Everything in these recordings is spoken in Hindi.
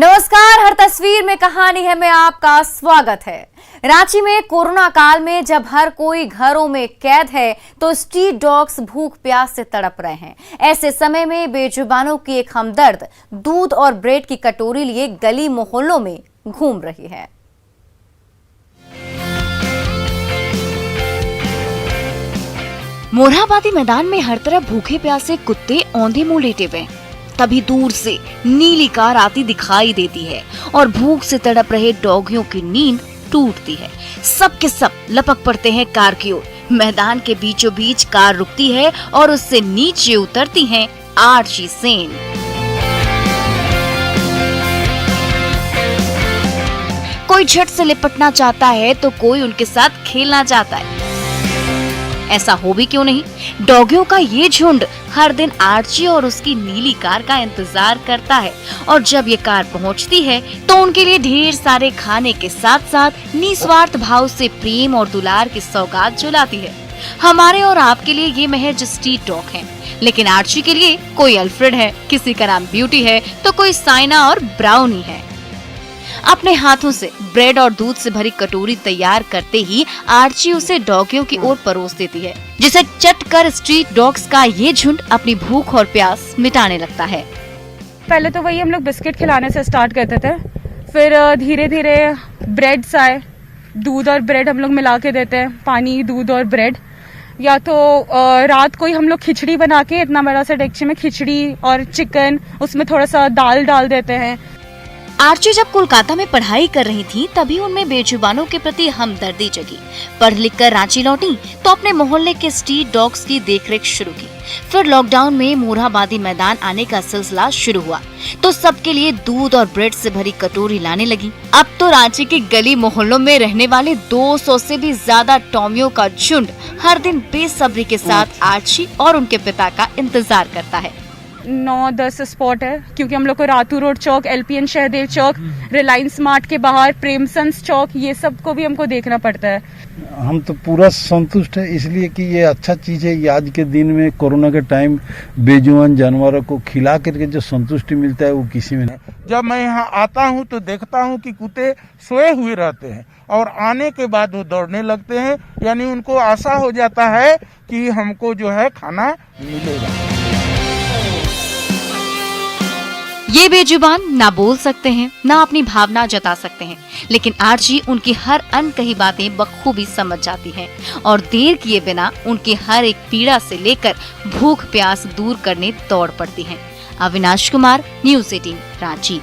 नमस्कार, हर तस्वीर में कहानी है में आपका स्वागत है। रांची में कोरोना काल में जब हर कोई घरों में कैद है तो स्ट्रीट डॉग्स भूख प्यास से तड़प रहे हैं। ऐसे समय में बेजुबानों की एक हमदर्द दूध और ब्रेड की कटोरी लिए गली मोहल्लों में घूम रही है। मोरहाबादी मैदान में हर तरफ भूखे प्यासे कुत्ते औंधे मुंह लेटे हुए। तभी दूर से नीली कार आती दिखाई देती है और भूख से तड़प रहे डॉगियों की नींद टूटती है। सब के सब लपक पड़ते हैं कार की ओर। मैदान के बीचों बीच कार रुकती है और उससे नीचे उतरती हैं आर्ची सेन। कोई झट से लिपटना चाहता है तो कोई उनके साथ खेलना चाहता है। ऐसा हो भी क्यों नहीं, डॉगियों का ये झुंड हर दिन आर्ची और उसकी नीली कार का इंतजार करता है और जब ये कार पहुंचती है तो उनके लिए ढेर सारे खाने के साथ साथ निस्वार्थ भाव से प्रेम और दुलार की सौगात झुलाती है। हमारे और आपके लिए ये महज स्ट्रीट डॉग है, लेकिन आर्ची के लिए कोई अल्फ्रेड है, किसी का नाम ब्यूटी है तो कोई साइना और ब्राउनी है। अपने हाथों से ब्रेड और दूध से भरी कटोरी तैयार करते ही आर्ची उसे डॉगियों की ओर परोस देती है, जिसे चट कर स्ट्रीट डॉग्स का ये झुंड अपनी भूख और प्यास मिटाने लगता है। पहले तो वही हम लोग बिस्किट खिलाने से स्टार्ट करते थे, फिर धीरे धीरे ब्रेड्स आए। दूध और ब्रेड हम लोग मिला के देते हैं, पानी दूध और ब्रेड। या तो रात को ही हम लोग खिचड़ी बना के इतना बड़ा सा डेगची में खिचड़ी और चिकन, उसमें थोड़ा सा दाल डाल देते हैं। आर्ची जब कोलकाता में पढ़ाई कर रही थी तभी उनमें बेजुबानों के प्रति हमदर्दी जगी। पढ़ लिख कर रांची लौटी तो अपने मोहल्ले के स्ट्रीट डॉग्स की देखरेख शुरू की। फिर लॉकडाउन में मोरहाबादी मैदान आने का सिलसिला शुरू हुआ तो सबके लिए दूध और ब्रेड से भरी कटोरी लाने लगी। अब तो रांची के गली मोहल्लों में रहने वाले 200 से भी ज्यादा टॉमियों का झुंड हर दिन बेसब्री के साथ आर्ची और उनके पिता का इंतजार करता है। 9-10 स्पॉट है, क्योंकि हम लोग को रातू रोड चौक, LPN शहदेव चौक, रिलायंस मार्ट के बाहर प्रेमसंस चौक, ये सब को भी हमको देखना पड़ता है। हम तो पूरा संतुष्ट है, इसलिए कि ये अच्छा चीज है। ये आज के दिन में कोरोना के टाइम बेजुबान जानवरों को खिला करके जो संतुष्टि मिलता है वो किसी में नहीं। जब मैं यहाँ आता हूँ तो देखता हूँ कि कुत्ते सोए हुए रहते हैं और आने के बाद वो दौड़ने लगते हैं, यानी उनको आशा हो जाता है कि हमको जो है खाना मिलेगा। ये बेजुबान ना बोल सकते हैं ना अपनी भावना जता सकते हैं, लेकिन आर्ची उनकी हर अनकही बातें बखूबी समझ जाती हैं और देर किए बिना उनकी हर एक पीड़ा से लेकर भूख प्यास दूर करने दौड़ पड़ती हैं। अविनाश कुमार, न्यूज़ 18 रांची।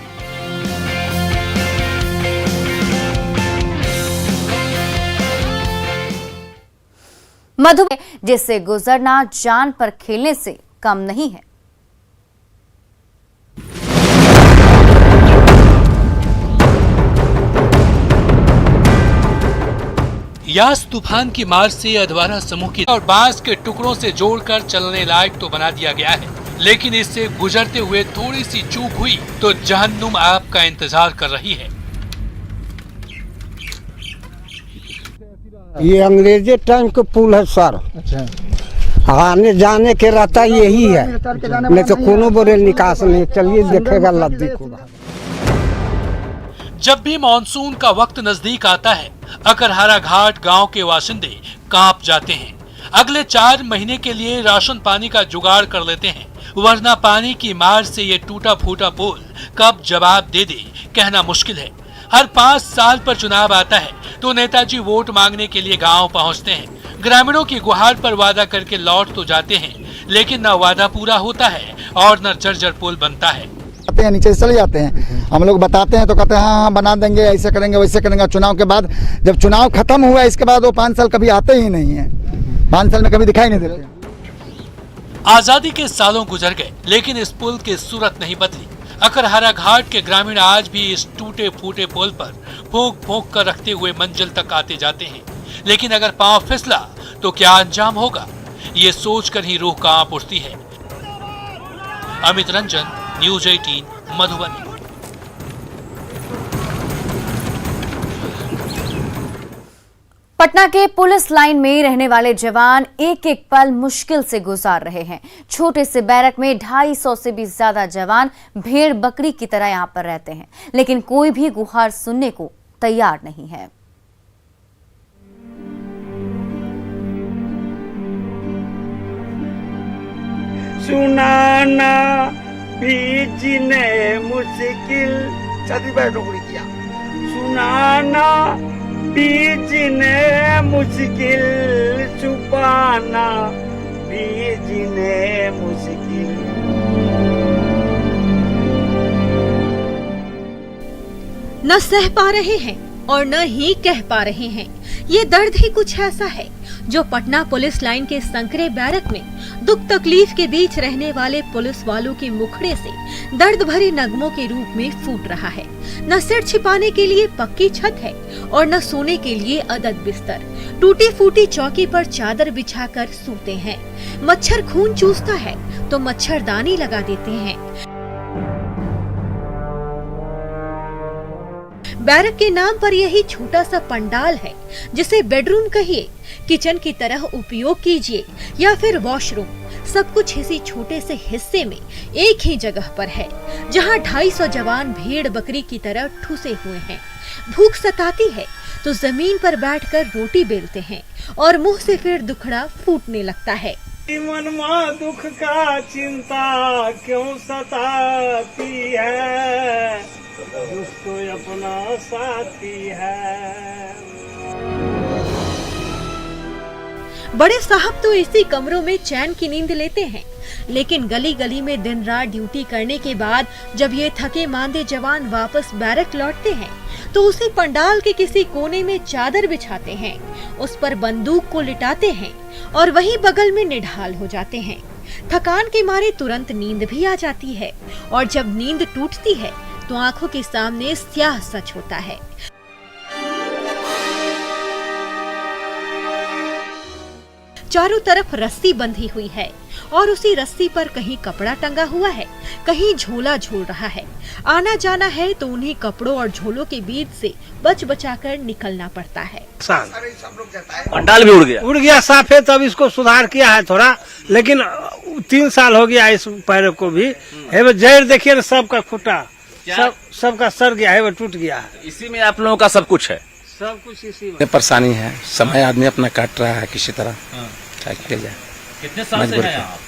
मधुमेह जिससे गुजरना जान पर खेलने से कम नहीं है। यास तूफान की मार से अधवारा समूह की और बांस के टुकड़ों से जोड़कर चलने लायक तो बना दिया गया है, लेकिन इससे गुजरते हुए थोड़ी सी चूक हुई तो जहन्नुम आपका इंतजार कर रही है। ये अंग्रेजी टाइम का पुल है सर। अच्छा। आने जाने के रास्ता यही है, नहीं तो कोनो बोरे निकास नहीं। चलिए देखेगा लद्दी को। जब भी मानसून का वक्त नजदीक आता है, अकरहारा घाट गांव के बाशिंदे कांप जाते हैं। अगले 4 महीने के लिए राशन पानी का जुगाड़ कर लेते हैं, वरना पानी की मार से ये टूटा फूटा पुल कब जवाब दे दे कहना मुश्किल है। हर 5 साल पर चुनाव आता है तो नेताजी वोट मांगने के लिए गांव पहुंचते हैं। ग्रामीणों की गुहार पर वादा करके लौट तो जाते हैं, लेकिन न वादा पूरा होता है और न जर्जर पुल बनता है। नीचे चले जाते हैं, हम लोग बताते हैं तो कहते हैं हाँ बना देंगे, ऐसे करेंगे वैसे करेंगे। चुनाव के बाद जब चुनाव खत्म हुआ इसके बाद वो 5 साल कभी आते ही नहीं है, 5 साल में कभी दिखाई नहीं देते। आजादी के सालों गुजर गए, लेकिन इस पुल की सूरत नहीं बदली। अकरहारा घाट के ग्रामीण आज भी इस टूटे फूटे पुल पर फूंक फूंक कर रखते हुए मंजिल तक आते जाते हैं, लेकिन अगर पांव फिसला तो क्या अंजाम होगा, ये सोचकर ही रूह कांप उठती है। अमित रंजन, न्यूज़ 18 मधुबनी। पटना के पुलिस लाइन में रहने वाले जवान एक एक पल मुश्किल से गुजार रहे हैं। छोटे से बैरक में 250 से भी ज्यादा जवान भेड़ बकरी की तरह यहां पर रहते हैं, लेकिन कोई भी गुहार सुनने को तैयार नहीं है। सुनाना भी जीने मुश्किल किया, सुनाना भी जीने मुश्किल, छुपाना भी जीने मुश्किल। न सह पा रहे हैं और न ही कह पा रहे हैं। ये दर्द ही कुछ ऐसा है जो पटना पुलिस लाइन के संकरे बैरक में दुख तकलीफ के बीच रहने वाले पुलिस वालों के मुखड़े से दर्द भरे नगमों के रूप में फूट रहा है। न सिर छिपाने के लिए पक्की छत है और न सोने के लिए अदद बिस्तर। टूटी फूटी चौकी पर चादर बिछाकर सोते हैं। मच्छर खून चूसता है तो मच्छरदानी लगा देते हैं। बैरक के नाम पर यही छोटा सा पंडाल है, जिसे बेडरूम कहिए, किचन की तरह उपयोग कीजिए या फिर वॉशरूम, सब कुछ इसी छोटे से हिस्से में एक ही जगह पर है, जहां 250 जवान भेड़ बकरी की तरह ठुसे हुए हैं। भूख सताती है तो जमीन पर बैठकर रोटी बेलते हैं और मुंह से फिर दुखड़ा फूटने लगता है। मन में दुख का चिंता क्यों सताती है, उसको अपना साथी है। बड़े साहब तो इसी कमरों में चैन की नींद लेते हैं, लेकिन गली गली में दिन रात ड्यूटी करने के बाद जब ये थके मांदे जवान वापस बैरक लौटते हैं तो उसी पंडाल के किसी कोने में चादर बिछाते हैं, उस पर बंदूक को लिटाते हैं और वहीं बगल में निढाल हो जाते हैं। थकान के मारे तुरंत नींद भी आ जाती है और जब नींद टूटती है तो आंखों के सामने स्याह सच होता है। चारों तरफ रस्सी बंधी हुई है और उसी रस्सी पर कहीं कपड़ा टंगा हुआ है, कहीं झोला झूल रहा है। आना जाना है तो उन्हीं कपड़ों और झोलों के बीच से बच बचाकर निकलना पड़ता है। पंडाल भी उड़ गया साफ है, तब इसको सुधार किया है थोड़ा, लेकिन 3 साल हो गया इस पैर को भी। जड़ देखिए ना, सबका खुटा सबका सर गया है, वो टूट गया है। इसी में आप लोगों का सब कुछ है, सब कुछ इसी में। परेशानी है, समय आदमी अपना काट रहा है किसी तरह। कितने साल से हैं आप?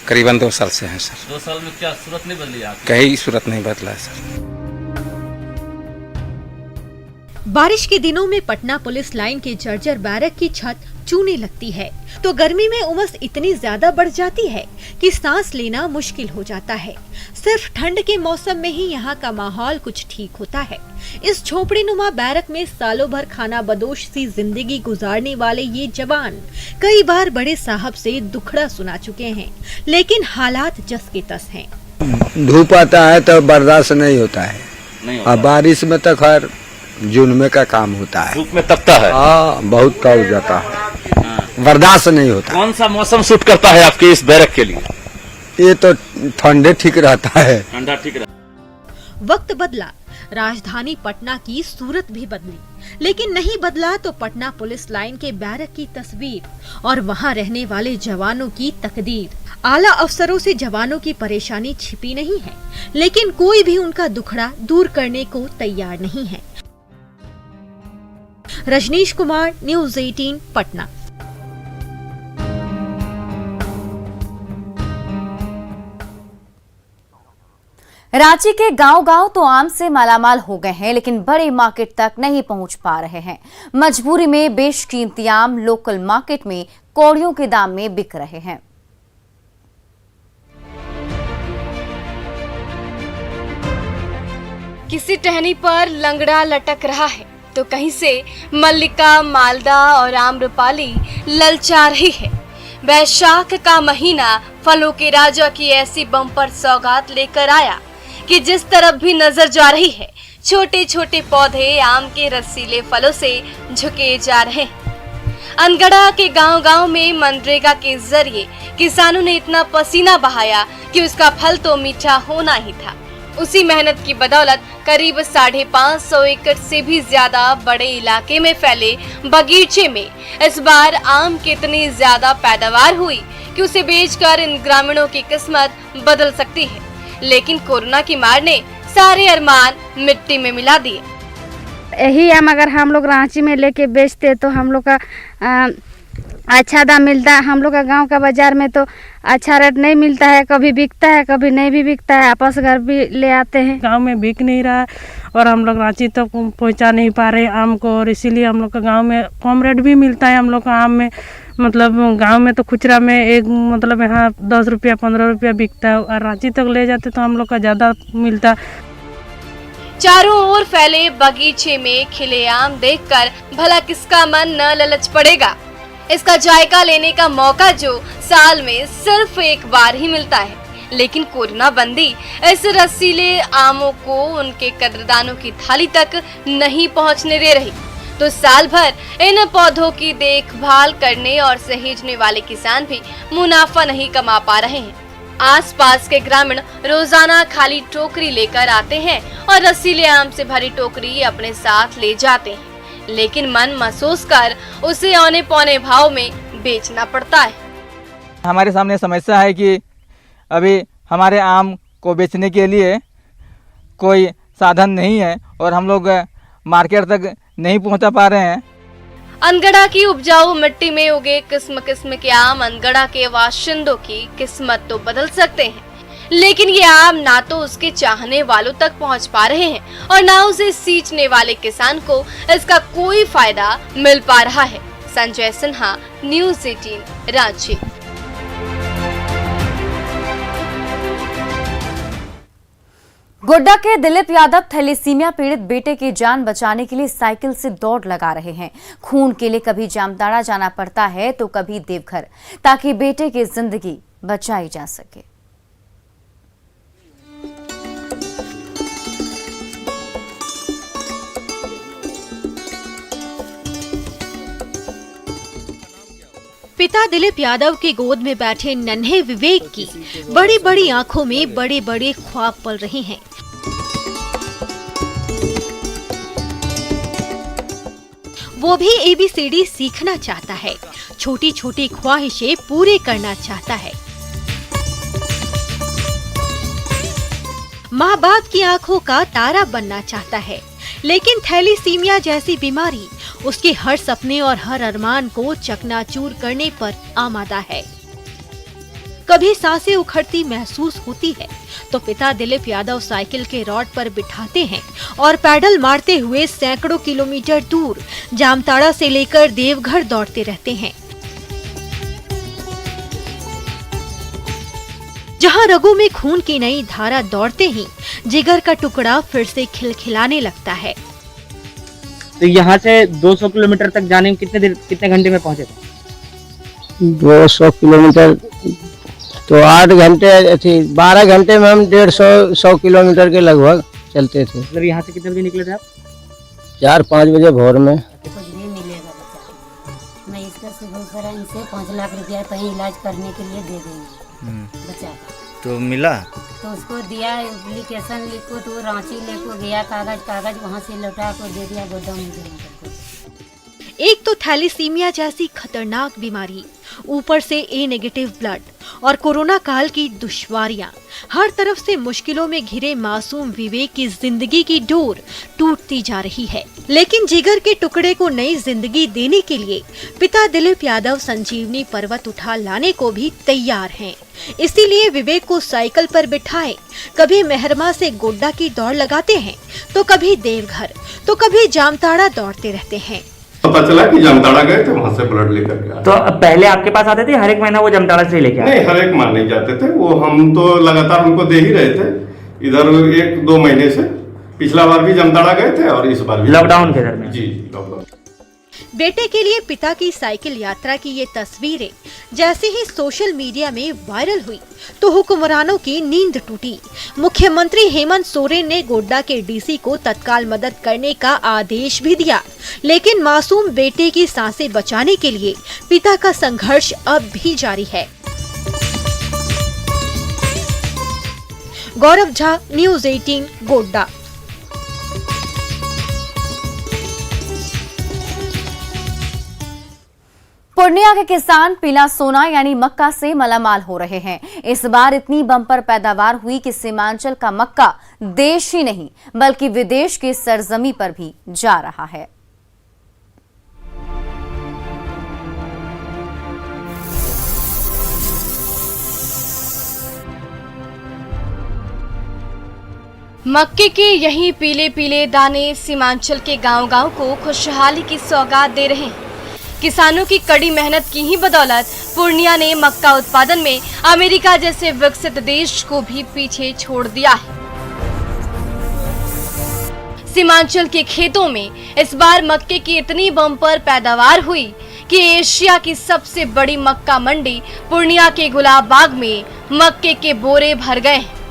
करीबन 2 साल से हैं सर। 2 साल में क्या सूरत नहीं बदली आपकी? कहीं सूरत नहीं बदला है सर। बारिश के दिनों में पटना पुलिस लाइन के जर्जर बैरक की छत चूने लगती है तो गर्मी में उमस इतनी ज्यादा बढ़ जाती है कि सांस लेना मुश्किल हो जाता है। सिर्फ ठंड के मौसम में ही यहाँ का माहौल कुछ ठीक होता है। इस झोपड़ी नुमा बैरक में सालों भर खाना बदोश सी जिंदगी गुजारने वाले ये जवान कई बार बड़े साहब से दुखड़ा सुना चुके हैं, लेकिन हालात जस के तस हैं। धूप आता है तो बर्दाश्त नहीं होता है, और बारिश में तो खैर जून में का काम होता है। धूप में तपता है, हाँ बहुत तप जाता है, बर्दाश्त नहीं होता। कौन सा मौसम सूट करता है आपके इस बैरक के लिए? ये तो ठंडे ठीक रहता है, ठंडा ठीक रहता। वक्त बदला, राजधानी पटना की सूरत भी बदली, लेकिन नहीं बदला तो पटना पुलिस लाइन के बैरक की तस्वीर और वहां रहने वाले जवानों की तकदीर। आला अफसरों से जवानों की परेशानी छिपी नहीं है, लेकिन कोई भी उनका दुखड़ा दूर करने को तैयार नहीं है। रजनीश कुमार, न्यूज़ 18 पटना। रांची के गांव-गांव तो आम से मालामाल हो गए हैं, लेकिन बड़े मार्केट तक नहीं पहुंच पा रहे हैं। मजबूरी में बेशकीमती आम लोकल मार्केट में कौड़ियों के दाम में बिक रहे हैं। किसी टहनी पर लंगड़ा लटक रहा है तो कहीं से मल्लिका, मालदा और आम्रपाली ललचा रही है। वैशाख का महीना फलों के राजा की ऐसी बम्पर सौगात लेकर आया कि जिस तरफ भी नजर जा रही है छोटे छोटे पौधे आम के रसीले फलों से झुके जा रहे हैं। अनगढ़ा के गांव-गांव में मनरेगा के जरिए किसानों ने इतना पसीना बहाया कि उसका फल तो मीठा होना ही था। उसी मेहनत की बदौलत करीब 550 एकड़ से भी ज्यादा बड़े इलाके में फैले बगीचे में इस बार आम की इतनी ज्यादा पैदावार हुई कि उसे बेचकर इन ग्रामीणों की किस्मत बदल सकती है। लेकिन कोरोना की मार ने सारे अरमान मिट्टी में मिला दिए। यही आम अगर हम लोग रांची में लेके बेचते तो हम लोग का अच्छा दाम मिलता है। हम लोग का गांव का बाजार में तो अच्छा रेट नहीं मिलता है, कभी बिकता है कभी नहीं भी बिकता है, आपस घर भी ले आते हैं। गांव में बिक नहीं रहा और हम लोग रांची तक तो पहुंचा नहीं पा रहे आम को, और इसीलिए हम लोग का गांव में कम रेट भी मिलता है। हम लोग का आम में मतलब गांव में तो खुचरा में एक मतलब यहाँ 10 रुपया 15 रुपया बिकता है, और रांची तक ले जाते तो हम लोग का ज़्यादा मिलता। चारों ओर फैले बगीचे में खिले आम देखकर भला किसका मन न ललच पड़ेगा। इसका जायका लेने का मौका जो साल में सिर्फ एक बार ही मिलता है, लेकिन कोरोना बंदी इस रसीले आमों को उनके कदरदानों की थाली तक नहीं पहुंचने दे रही। तो साल भर इन पौधों की देखभाल करने और सहेजने वाले किसान भी मुनाफा नहीं कमा पा रहे हैं। आसपास के ग्रामीण रोजाना खाली टोकरी लेकर आते हैं और रसीले आम से भरी टोकरी अपने साथ ले जाते हैं, लेकिन मन महसूस कर उसे औने पौने भाव में बेचना पड़ता है। हमारे सामने समस्या है कि अभी हमारे आम को बेचने के लिए कोई साधन नहीं है और हम लोग मार्केट तक नहीं पहुंचा पा रहे हैं। अनगढ़ा की उपजाऊ मिट्टी में उगे किस्म किस्म के आम अनगढ़ा के बाशिंदों की किस्मत तो बदल सकते हैं, लेकिन ये आम ना तो उसके चाहने वालों तक पहुंच पा रहे हैं और ना उसे सींचने वाले किसान को इसका कोई फायदा मिल पा रहा है। संजय सिन्हा, न्यूज़ 18, रांची। गोड्डा के दिलीप यादव थैलेसीमिया पीड़ित बेटे की जान बचाने के लिए साइकिल से दौड़ लगा रहे हैं। खून के लिए कभी जामताड़ा जाना पड़ता है तो कभी देवघर, ताकि बेटे की जिंदगी बचाई जा सके। पिता दिलीप यादव की गोद में बैठे नन्हे विवेक की बड़ी बड़ी आंखों में बड़े बड़े ख्वाब पल रहे हैं। वो भी ABCD सीखना चाहता है, छोटी छोटी ख्वाहिशें पूरे करना चाहता है। माँ बाप की आंखों का तारा बनना चाहता है, लेकिन थैलेसीमिया जैसी बीमारी उसके हर सपने और हर अरमान को चकनाचूर करने पर आमादा है। कभी सांसें उखड़ती महसूस होती है तो पिता दिलीप यादव साइकिल के रॉड पर बिठाते हैं और पैडल मारते हुए सैकड़ों किलोमीटर दूर जामताड़ा से लेकर देवघर दौड़ते रहते हैं। जहां रगों में खून की नई धारा दौड़ते ही जिगर का टुकड़ा फिर से खिलखिलाने लगता है। तो यहाँ से 200 किलोमीटर तक जाने में कितने घंटे में पहुँचे थे? 200 किलोमीटर तो 8 घंटे थी, 12 घंटे में हम 150 किलोमीटर के लगभग चलते थे। मतलब यहाँ से कितने बजे निकले थे आप? 4-5 बजे भोर में। कुछ भी मिलेगा बच्चा, मैं इसका सुबह करा इनसे 5 लाख रुपया कहीं इलाज करने के लिए दे देंगे बच्चा। तो मिला तो उसको दिया एप्लीकेशन लिखो तो रांची लेको गया, कागज वहाँ से लौटा को दे दिया गोदाम में। एक तो थैलेसीमिया जैसी खतरनाक बीमारी, ऊपर से A- ब्लड और कोरोना काल की दुश्वारियां, हर तरफ से मुश्किलों में घिरे मासूम विवेक की जिंदगी की डोर टूटती जा रही है। लेकिन जिगर के टुकड़े को नई जिंदगी देने के लिए पिता दिलीप यादव संजीवनी पर्वत उठा लाने को भी तैयार हैं। इसीलिए विवेक को साइकिल पर बिठाए कभी मेहरमा से गोड्डा की दौड़ लगाते हैं तो कभी देवघर तो कभी जामताड़ा दौड़ते रहते हैं। पता चला कि जामताड़ा गए थे, वहाँ से ब्लड लेकर के आए। तो पहले आपके पास आते थे, हर एक महीना वो जामताड़ा से लेके आए? नहीं, हर एक माह नहीं जाते थे वो, हम तो लगातार उनको दे ही रहे थे इधर 1-2 महीने से। पिछला बार भी जामताड़ा गए थे और इस बार भी लॉकडाउन के दरमियान। जी, लॉकडाउन। बेटे के लिए पिता की साइकिल यात्रा की ये तस्वीरें जैसे ही सोशल मीडिया में वायरल हुई तो हुक्मरानों की नींद टूटी। मुख्यमंत्री हेमंत सोरेन ने गोड्डा के डीसी को तत्काल मदद करने का आदेश भी दिया, लेकिन मासूम बेटे की सांसें बचाने के लिए पिता का संघर्ष अब भी जारी है। गौरव झा, न्यूज 18, गोड्डा। पूर्णिया के किसान पीला सोना यानी मक्का से मालामाल हो रहे हैं। इस बार इतनी बम्पर पैदावार हुई कि सीमांचल का मक्का देश ही नहीं बल्कि विदेश की सरजमी पर भी जा रहा है। मक्के के यही पीले पीले दाने सीमांचल के गांव-गांव को खुशहाली की सौगात दे रहे हैं। किसानों की कड़ी मेहनत की ही बदौलत पूर्णिया ने मक्का उत्पादन में अमेरिका जैसे विकसित देश को भी पीछे छोड़ दिया है। सीमांचल के खेतों में इस बार मक्के की इतनी बम्पर पैदावार हुई कि एशिया की सबसे बड़ी मक्का मंडी पूर्णिया के गुलाब बाग में मक्के के बोरे भर गए हैं,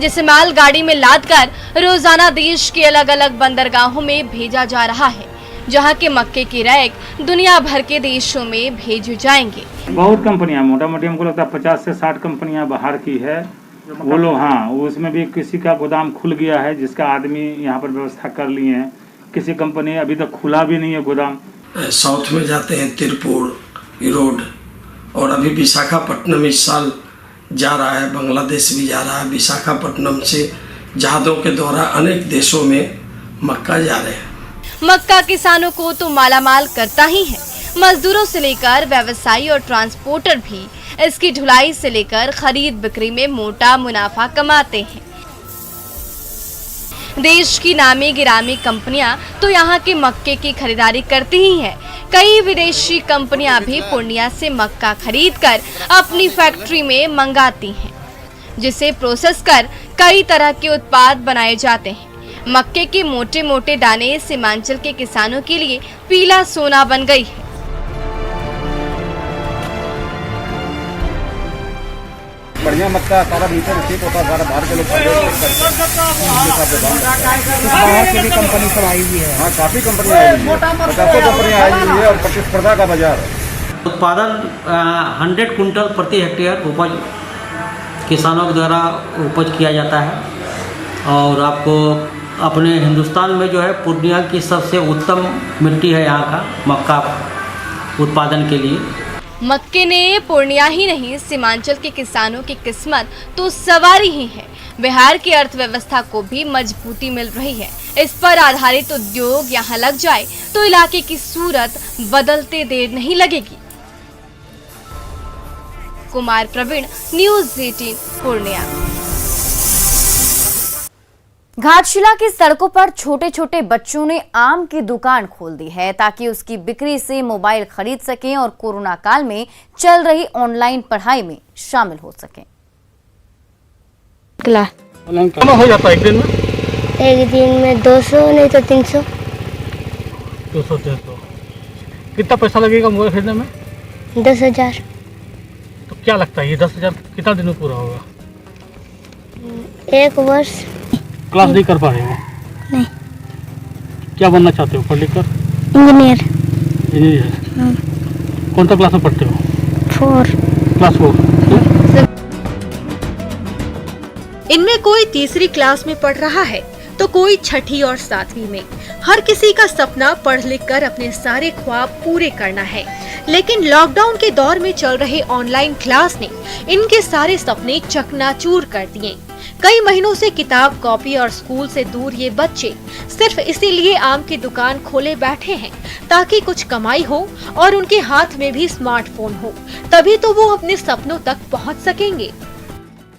जिसे माल गाड़ी में लादकर रोजाना देश के अलग अलग बंदरगाहों में भेजा जा रहा है, जहां के मक्के की रैक दुनिया भर के देशों में भेजे जाएंगे। बहुत कंपनियां, मोटा मोटी हमको लगता है 50 से 60 कंपनियां बाहर की है वो लोग। हाँ, उसमें भी किसी का गोदाम खुल गया है जिसका आदमी यहाँ पर व्यवस्था कर लिए हैं। किसी कंपनी अभी तक खुला भी नहीं है गोदाम। साउथ में जाते हैं तिरपुर, इरोड, और अभी विशाखापट्टनम इस साल जा रहा है, बांग्लादेश भी जा रहा है। विशाखापट्टनम से जहाजों के द्वारा अनेक देशों में मक्का जा रहे हैं। मक्का किसानों को तो मालामाल करता ही है, मजदूरों से लेकर व्यवसायी और ट्रांसपोर्टर भी इसकी ढुलाई से लेकर खरीद बिक्री में मोटा मुनाफा कमाते हैं। देश की नामी गिरामी कंपनियां तो यहाँ के मक्के की खरीदारी करती ही हैं। कई विदेशी कंपनियां भी पूर्णिया से मक्का खरीदकर अपनी फैक्ट्री में मंगाती हैं, जिसे प्रोसेस कर कई तरह के उत्पाद बनाए जाते हैं। मक्के के मोटे मोटे दाने सीमांचल के किसानों के लिए पीला सोना बन गई है। बढ़िया मक्का सारा मीटर ठीक होता, सारा बाहर के लोग बाहर की भी कंपनी सब आई हुई है। हाँ, काफी कंपनियां आई हुई है, 50 कंपनियां आई हुई है और प्रतिस्पर्धा का बाजार है। उत्पादन 100 कुंटल प्रति हेक्टेयर उपज किसानों के द्वारा उपज किया जाता है। और आपको अपने हिंदुस्तान में जो है पूर्णिया की सबसे उत्तम मिट्टी है यहाँ का मक्का उत्पादन के लिए। मक्के ने पूर्णिया ही नहीं सीमांचल के किसानों की किस्मत तो सवारी ही है। बिहार की अर्थव्यवस्था को भी मजबूती मिल रही है। इस पर आधारित उद्योग यहाँ लग जाए तो इलाके की सूरत बदलते देर नहीं लगेगी। कुमार प्रवीण, न्यूज 18, पूर्णिया। घाटशिला की सड़कों पर छोटे छोटे बच्चों ने आम की दुकान खोल दी है ताकि उसकी बिक्री से मोबाइल खरीद सकें और कोरोना काल में चल रही ऑनलाइन पढ़ाई में शामिल हो सकें। कितना हो जाता है एक दिन में? एक दिन में 200 नहीं तो 300। 200-300। कितना पैसा लगेगा मोबाइल खरीदने में? 10,000। तो क्या लगता है ये 10,000 कितना दिन में पूरा होगा? 1 वर्ष। क्लास नहीं कर पा रहे हो? नहीं। क्या बनना चाहते हो पढ़ लिख कर? इंजीनियर। इंजीनियर। कौन सा क्लास में पढ़ते हो? 4। क्लास 4। इनमें कोई तीसरी क्लास में पढ़ रहा है तो कोई छठी और 7वीं में। हर किसी का सपना पढ़ लिख कर अपने सारे ख्वाब पूरे करना है, लेकिन लॉकडाउन के दौर में चल रहे ऑनलाइन क्लास ने इनके सारे सपने चकनाचूर कर दिए। कई महीनों से किताब, कॉपी और स्कूल से दूर ये बच्चे सिर्फ इसीलिए आम की दुकान खोले बैठे हैं ताकि कुछ कमाई हो और उनके हाथ में भी स्मार्टफोन हो, तभी तो वो अपने सपनों तक पहुंच सकेंगे।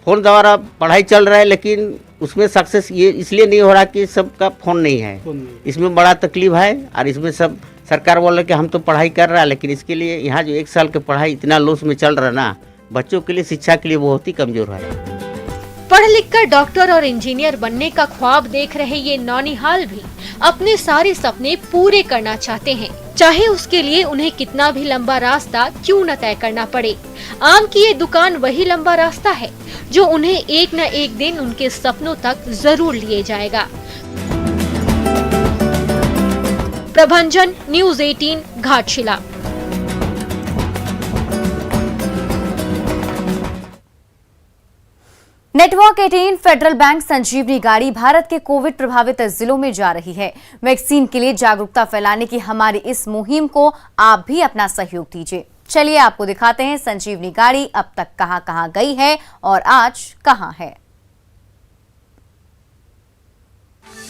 फोन द्वारा पढ़ाई चल रहा है, लेकिन उसमें सक्सेस ये इसलिए नहीं हो रहा कि सबका फोन नहीं है। इसमें बड़ा तकलीफ है। और इसमें सब सरकार बोल रहा है कि हम तो पढ़ाई कर रहा है, लेकिन इसके लिए यहाँ जो 1 साल की पढ़ाई इतना लॉस में चल रहा है ना, बच्चों के लिए शिक्षा के लिए बहुत ही कमजोर है। पढ़ लिखकर डॉक्टर और इंजीनियर बनने का ख्वाब देख रहे ये नौनिहाल भी अपने सारे सपने पूरे करना चाहते हैं, चाहे उसके लिए उन्हें कितना भी लंबा रास्ता क्यों न तय करना पड़े। आम की ये दुकान वही लंबा रास्ता है जो उन्हें एक न एक दिन उनके सपनों तक जरूर लिए जाएगा। Prabhanjan, news 18, Ghatshila. Network 18 Federal Bank Sanjeevani गाड़ी भारत के कोविड प्रभावित जिलों में जा रही है। वैक्सीन के लिए जागरूकता फैलाने की हमारी इस मुहिम को आप भी अपना सहयोग दीजिए। चलिए आपको दिखाते हैं संजीवनी गाड़ी अब तक कहां-कहां गई है और आज कहां है।